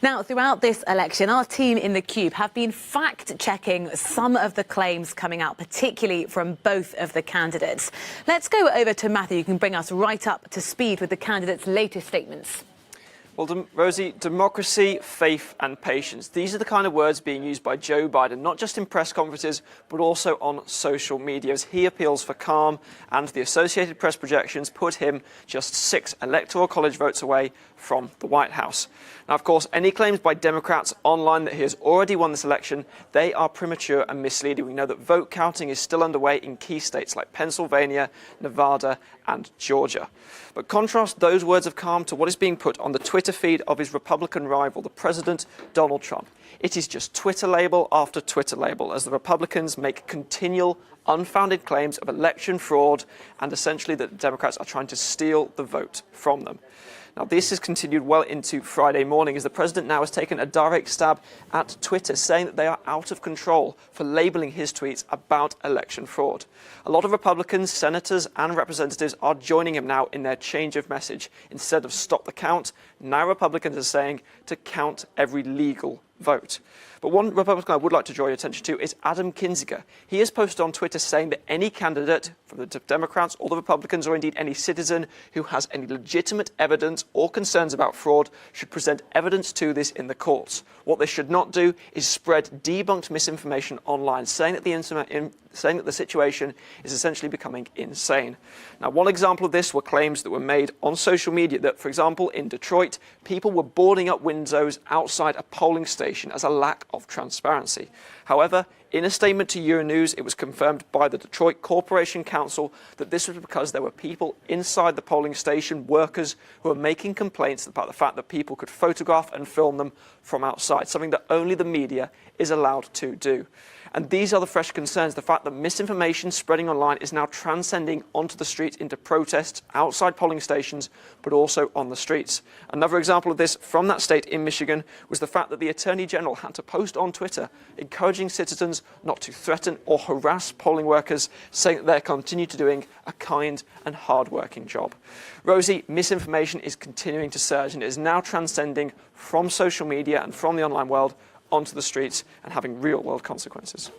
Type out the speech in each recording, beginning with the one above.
Now, throughout this election, our team in the Cube have been fact-checking some of the claims coming out, particularly from both of the candidates. Let's go over to Matthew, who can bring us right up to speed with the candidates' latest statements. Well, Rosie, democracy, faith and patience. These are the kind of words being used by Joe Biden, not just in press conferences, but also on social media, as he appeals for calm, and the Associated Press projections put him just 6 electoral college votes away from the White House. Now, of course, any claims by Democrats online that he has already won this election, they are premature and misleading. We know that vote counting is still underway in key states like Pennsylvania, Nevada and Georgia. But contrast those words of calm to what is being put on the Twitter feed of his Republican rival, the President Donald Trump. It is just Twitter label after Twitter label as the Republicans make continual, unfounded claims of election fraud and essentially that the Democrats are trying to steal the vote from them. Now, this has continued well into Friday morning as the president now has taken a direct stab at Twitter, saying that they are out of control for labelling his tweets about election fraud. A lot of Republicans, senators and representatives are joining him now in their change of message. Instead of stop the count, now Republicans are saying to count every legal vote. But one Republican I would like to draw your attention to is Adam Kinzinger. He has posted on Twitter saying that any candidate from the Democrats or the Republicans, or indeed any citizen who has any legitimate evidence or concerns about fraud, should present evidence to this in the courts. What they should not do is spread debunked misinformation online, saying that the situation is essentially becoming insane. Now, one example of this were claims that were made on social media that, for example, in Detroit, people were boarding up windows outside a polling station as a lack of transparency. However, in a statement to Euronews, it was confirmed by the Detroit Corporation Council that this was because there were people inside the polling station, workers, who were making complaints about the fact that people could photograph and film them from outside, something that only the media is allowed to do. And these are the fresh concerns, the fact that misinformation spreading online is now transcending onto the streets into protests outside polling stations, but also on the streets. Another example of this from that state in Michigan was the fact that the Attorney General had to post on Twitter encouraging citizens not to threaten or harass polling workers, saying that they're continue to doing a kind and hard-working job. Rosie, misinformation is continuing to surge and it is now transcending from social media and from the online world onto the streets and having real-world consequences.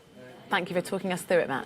Thank you for talking us through it, Matt.